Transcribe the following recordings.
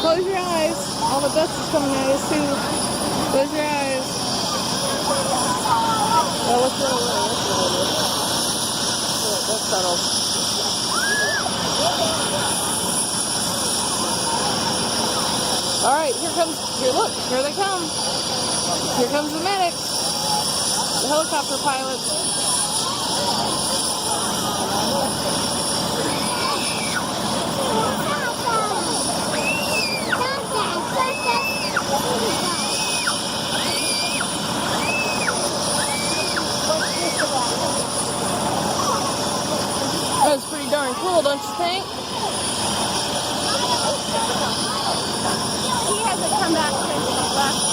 Close your eyes. All the dust is coming at us too. Close your eyes. Well, let's run away. That's settled. Alright, here look, here they come. Here comes the medics. The helicopter pilots. That's pretty darn cool, don't you think? He hasn't come back since he left in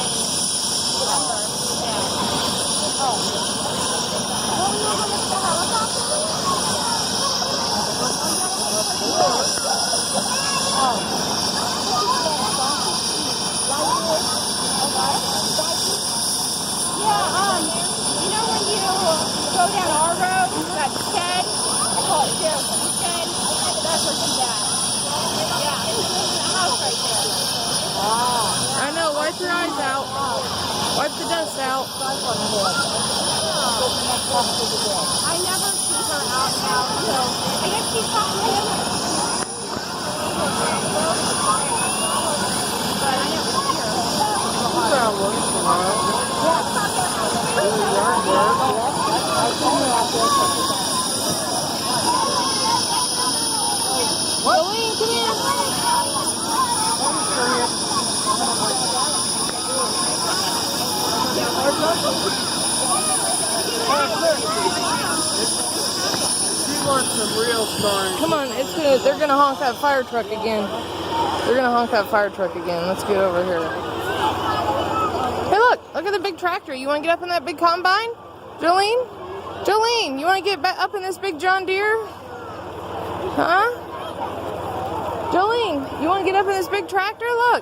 December. Yeah. Oh. Well, we were going to the helicopter? Oh. Yeah, you know when you go down our road, that shed? I call it shed. That's where she's at. Yeah, the house right there. I know, wipe your eyes out. Wipe the dust out. I never see her out now, so I guess she's talking to him. But I never see her. She's around work tomorrow. Jolene, come here. She wants some real stories. Come on, they're gonna honk that fire truck again. They're gonna honk that fire truck again. Let's get over here. Hey, look at the big tractor. You want to get up in that big combine, Jolene? Jolene, you want to get back up in this big John Deere? Huh? Jolene, you want to get up in this big tractor? Look.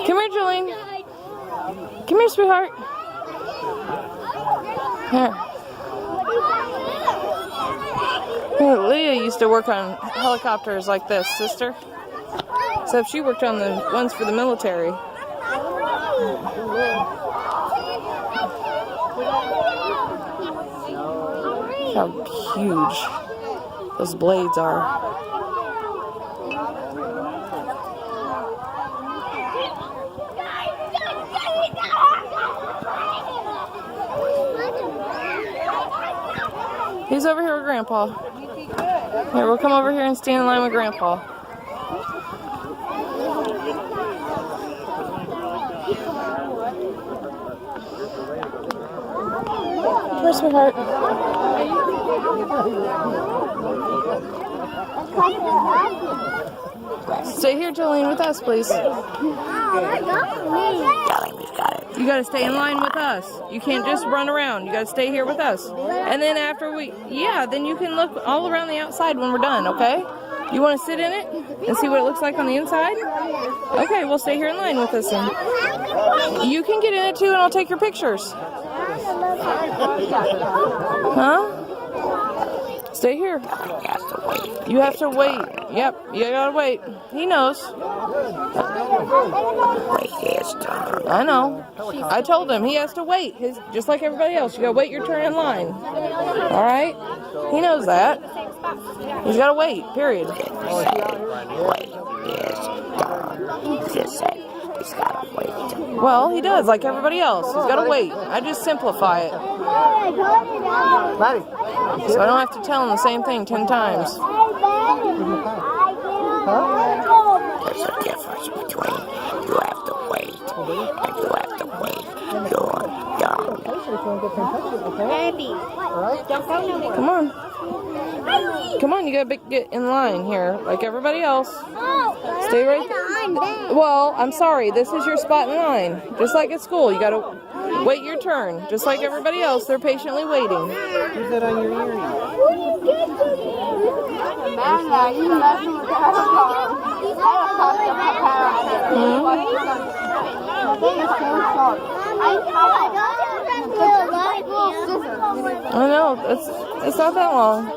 Come here, Jolene. Come here, sweetheart. Here. Leah used to work on helicopters like this, sister. Except she worked on the ones for the military. How huge those blades are. He's over here with Grandpa. Here, we'll come over here and stand in line with Grandpa. Come here, sweetheart. Stay here, Jolene, with us, please. You gotta stay in line with us. You can't just run around. You gotta stay here with us. And then after then you can look all around the outside when we're done, okay? You wanna sit in it and see what it looks like on the inside? Okay, we'll stay here in line with us then. You can get in it too and I'll take your pictures. Huh? Stay here. You have to wait. Yep, you gotta wait. He knows. I know. I told him he has to wait. Just like everybody else. You gotta wait your turn in line. Alright? He knows that. He's gotta wait, period. Well, he does, like everybody else. He's gotta wait. I just simplify it. So I don't have to tell him the same thing 10 times. There's a difference between you have to wait and you have to wait your young. Come on. Come on, you gotta get in line here, like everybody else. Stay right there. Well, I'm sorry, this is your spot in line. Just like at school, you gotta wait your turn. Just like everybody else, they're patiently waiting. Who's that on your earring? I know, it's not that long.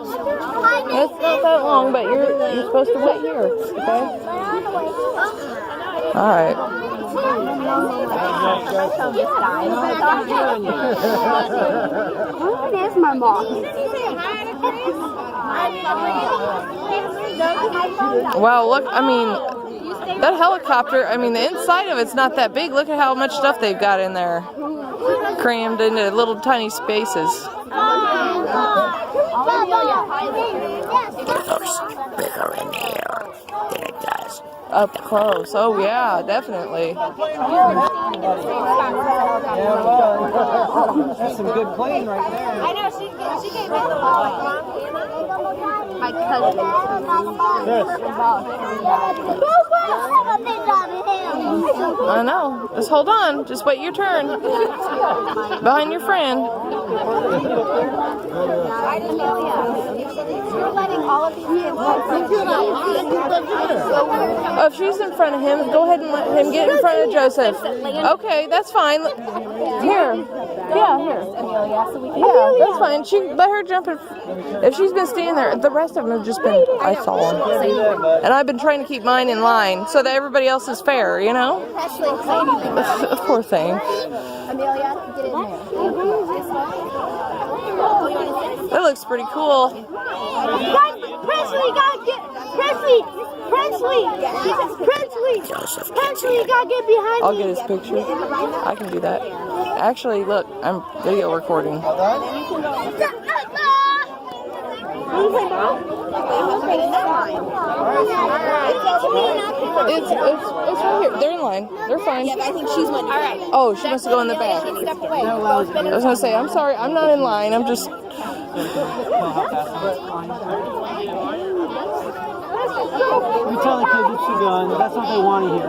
It's not that long, but you're supposed to wait here, okay? Alright. There's my mom. Wow, look, I mean, that helicopter, I mean, the inside of it's not that big. Look at how much stuff they've got in there. Crammed into little tiny spaces. It looks bigger in here than it does. Up close. Oh, yeah, definitely. That's some good plane right there. I know, she gave me the ball. My cousin. I know. Just hold on. Just wait your turn. Behind your friend. Oh, if she's in front of him, go ahead and let him get in front of Joseph. Okay, that's fine. Here. Yeah, here. Yeah, that's fine. Let her jump in. If she's been standing there, the rest of them have just been, I saw them. And I've been trying to keep mine in line so that everybody else is fair, you know? Poor thing. That looks pretty cool. Presley, you gotta get behind me. I'll get his picture. I can do that. Actually, look, I'm video recording. It's right here. They're in line. They're fine. Yeah, but I think she's one. All right. Oh, she wants to go in the back. I was gonna say, I'm sorry, I'm not in line. I'm just. We tell the kids it's a gun. That's what they want to hear.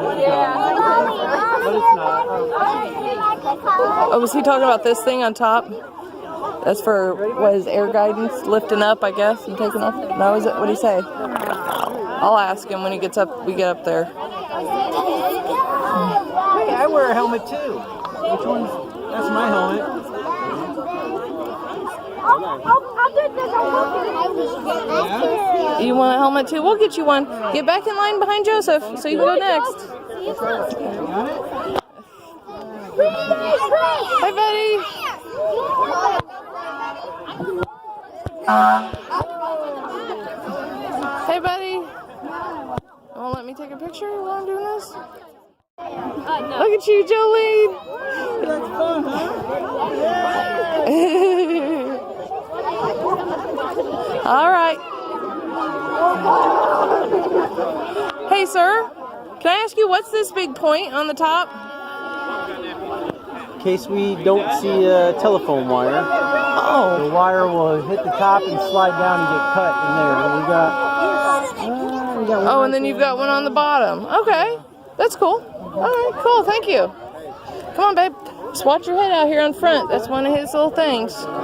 But it's not. Oh, was he talking about this thing on top? That's for what is air guidance, lifting up, I guess, and taking off. No, is it? What did he say? I'll ask him when he gets up. We get up there. Hey, I wear a helmet too. Which one's? That's my helmet. You want a helmet too? We'll get you one. Get back in line behind Joseph so you can go next. Hi, buddy. Hey, buddy. You won't let me take a picture while I'm doing this? Look at you, Jolene. That's fun, huh? All right. Hey, sir. Can I ask you, what's this big point on the top? In case we don't see a telephone wire. Oh. The wire will hit the top and slide down and get cut in there. And we got Oh, and then you've got one on the bottom. Okay, that's cool. All right, cool. Thank you. Come on, babe. Just watch your head out here on front. That's one of his little things. Come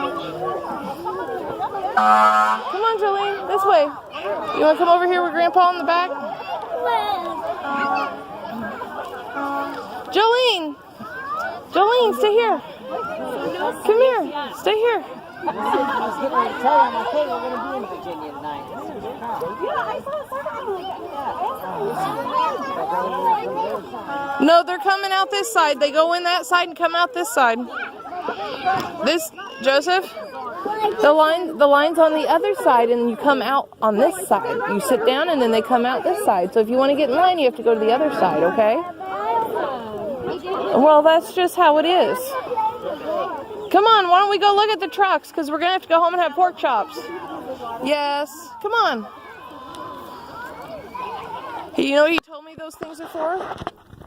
on, Jolene. This way. You want to come over here with Grandpa in the back? Jolene. Jolene, stay here. Come here. Stay here. I was getting ready to tell him, okay, we're going to be in Virginia tonight. No, they're coming out this side. They go in that side and come out this side. This, Joseph, the line's on the other side, and you come out on this side. You sit down, and then they come out this side. So if you want to get in line, you have to go to the other side, okay? Well, that's just how it is. Come on, why don't we go look at the trucks? Because we're going to have to go home and have pork chops. Yes, come on. You know what he told me those things are for?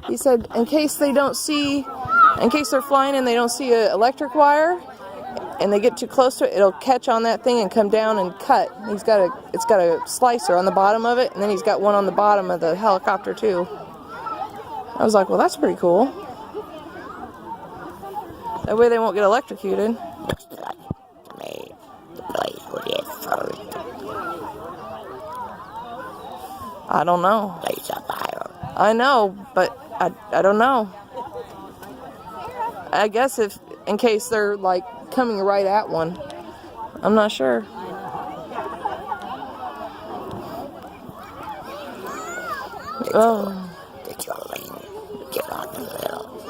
He said, in case they're flying and they don't see an electric wire, and they get too close to it, it'll catch on that thing and come down and cut. It's got a slicer on the bottom of it, and then he's got one on the bottom of the helicopter too. I was like, well, that's pretty cool. That way they won't get electrocuted. Looks like to me the place would get first. I don't know. Place a fire. I know, but I don't know. I guess in case they're like coming right at one. I'm not sure. Oh. Did Jolene get on the little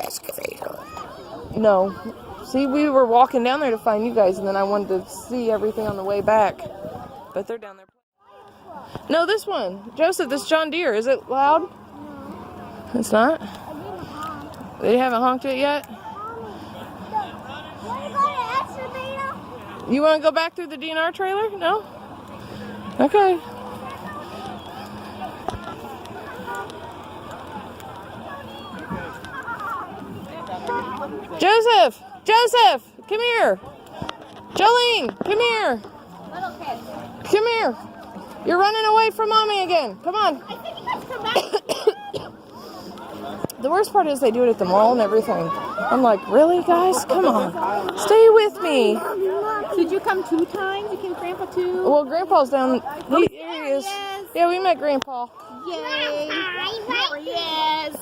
excavator? No. See, we were walking down there to find you guys, and then I wanted to see everything on the way back. But they're down there. No, this one. Joseph, this John Deere. Is it loud? It's not? They haven't honked it yet? You want to go back through the DNR trailer? No? Okay. Joseph! Joseph! Come here! Jolene! Come here! Come here! You're running away from Mommy again. Come on. The worst part is they do it at the mall and everything. I'm like, really, guys? Come on. Stay with me. Did you come 2 times? You came with Grandpa too? Well, Grandpa's down. Here he is. Yeah, we met Grandpa. Yay! Yes!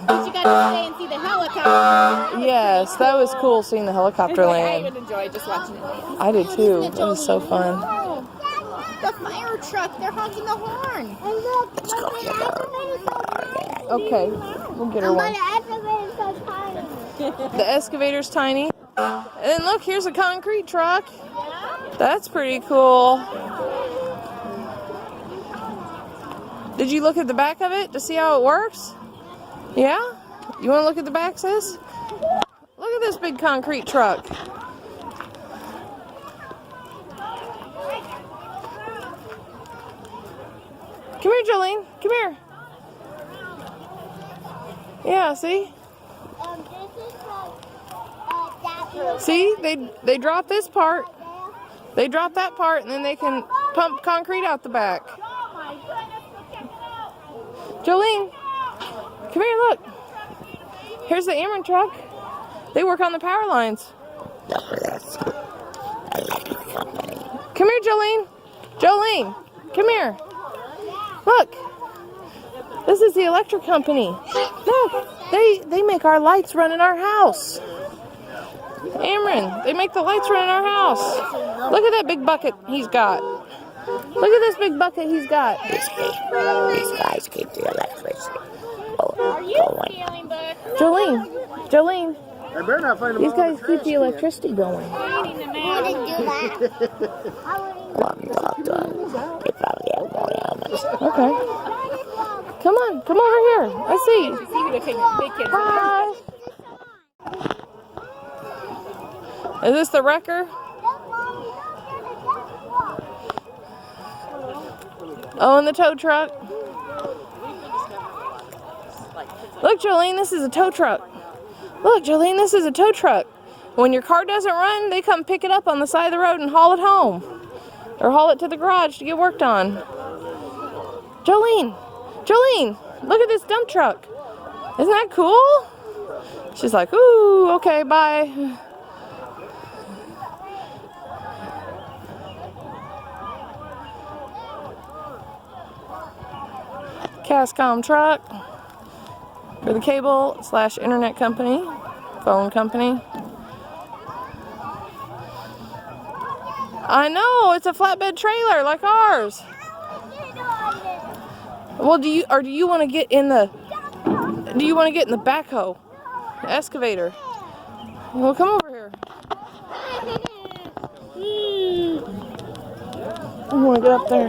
But you got to stay and see the helicopter. Yes, that was cool seeing the helicopter I land. even enjoyed just watching it land. I did too. It was so fun. Oh, the fire truck, they're honking the horn. Let's go get her. Okay, we'll get her one. The excavator's tiny. And look, here's a concrete truck. That's pretty cool. Did you look at the back of it to see how it works? Yeah? You want to look at the back, sis? Look at this big concrete truck. Come here, Jolene. Come here. Yeah, see? See? They drop this part. They drop that part, and then they can pump concrete out the back. Jolene, come here, look. Here's the Ameren truck. They work on the power lines. Come here, Jolene. Jolene, come here. Look. This is the electric company. Look, they make our lights run in our house. Ameren, they make the lights run in our house. Look at that big bucket he's got. Look at this big bucket he's got. These guys keep the electricity. Are you feeling good? Jolene, I better not find these guys keep the electricity going. Eating the man. One doctor. They probably have more elements. Okay. Come on, come over here. Let's see. See who the big kids are. Hi. Is this the wrecker? Oh, and the tow truck. Look, Jolene, this is a tow truck. Look, Jolene, this is a tow truck. When your car doesn't run, they come pick it up on the side of the road and haul it home. Or haul it to the garage to get worked on. Jolene! Jolene! Look at this dump truck. Isn't that cool? She's like, ooh, okay, bye. Cascom truck for the cable/internet company, phone company. I know, it's a flatbed trailer like ours. Well, do you want to get in the backhoe, the excavator? Well, come over here. I want to get up there.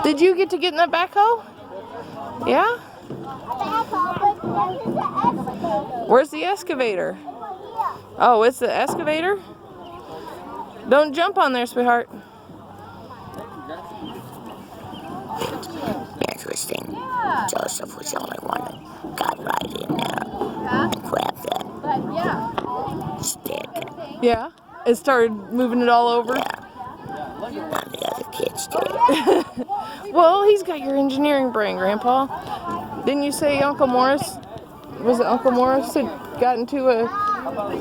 Did you get in that backhoe? Yeah? Where's the excavator? Oh, it's the excavator? Don't jump on there, sweetheart. Interesting. Joseph was the only one that got right in there and grabbed that stick. Yeah? It started moving it all over? Yeah. None of the other kids did. Well, he's got your engineering brain, Grandpa. Didn't you say Uncle Morris, was it Uncle Morris had got into a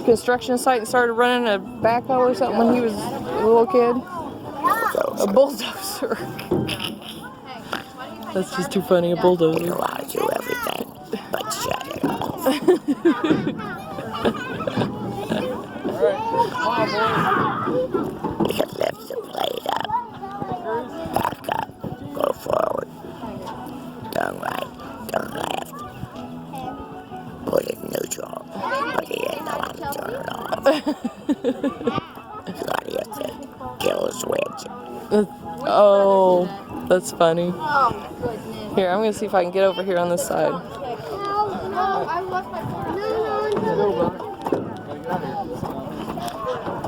construction site and started running a backhoe or something when he was a little kid? A bulldozer. That's just too funny, a You bulldozer. know how to do everything, but shut it off. You can lift the blade up, back up, go forward, turn right, turn left, put it neutral, but he didn't know how to turn it off. You gotta hit the kill switch. Oh, that's funny. Here, I'm going to see if I can get over here on this side.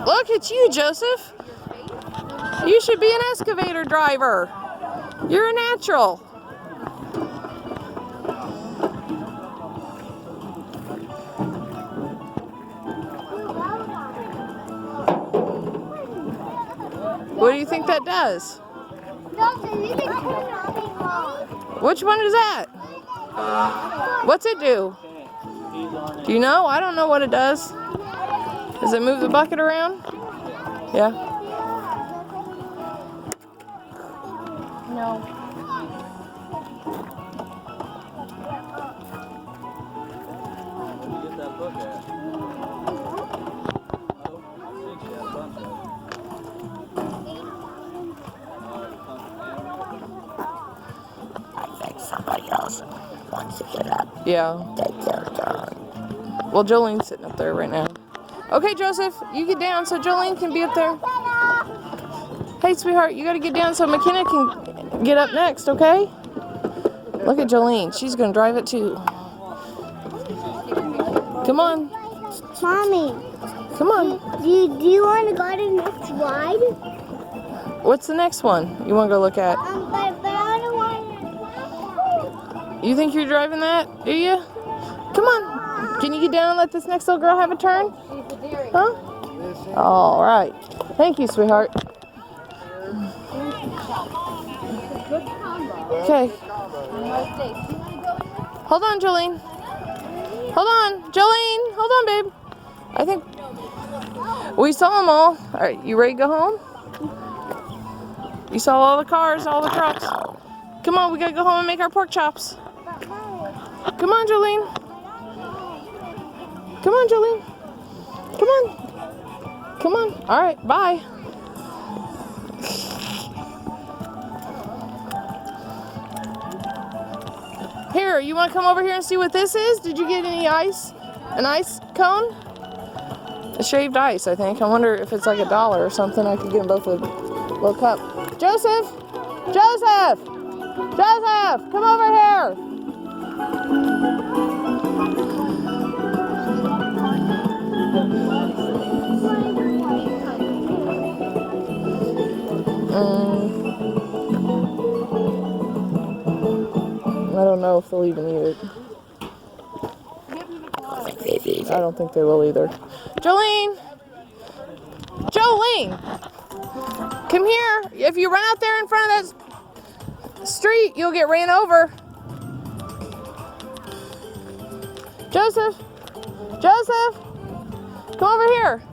Look at you, Joseph. You should be an excavator driver. You're a natural. What do you think that does? Which one is that? What's it do? Do you know? I don't know what it does. Does it move the bucket around? Yeah. No. Somebody else wants to get up. Yeah. Take their turn. Well, Jolene's sitting up there right now. Okay, Joseph, you get down so Jolene can be up there. Hey, sweetheart, you gotta get down so McKenna can get up next, okay? Look at Jolene. She's gonna drive it too. Come on. Mommy, Come on. do you want to go to the next ride? What's the next one you wanna go look at? But I don't want to. You think you're driving that? Do you? Come on. Can you get down and let this next little girl have a turn? Huh? All right. Thank you, sweetheart. Okay. Hold on, Jolene. Hold on. Jolene. Hold on, babe. I think we saw them all. All right. You ready to go home? You saw all the cars, all the trucks. Come on. We got to go home and make our pork chops. Come on, Jolene. Come on, Jolene. Come on. Come on. All right. Bye. Here, you want to come over here and see what this is? Did you get any ice? An ice cone? A shaved ice, I think. I wonder if it's like $1 or something. I could get them both a little cup. Joseph! Joseph! Joseph! Come over here! I don't know if they'll even eat it. I don't think they will either. Jolene! Jolene! Come here. If you run out there in front of that street, you'll get ran over. Joseph, Joseph, come over here.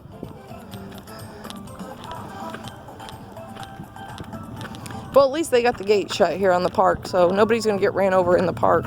Well, at least they got the gate shut here on the park, so nobody's gonna get ran over in the park.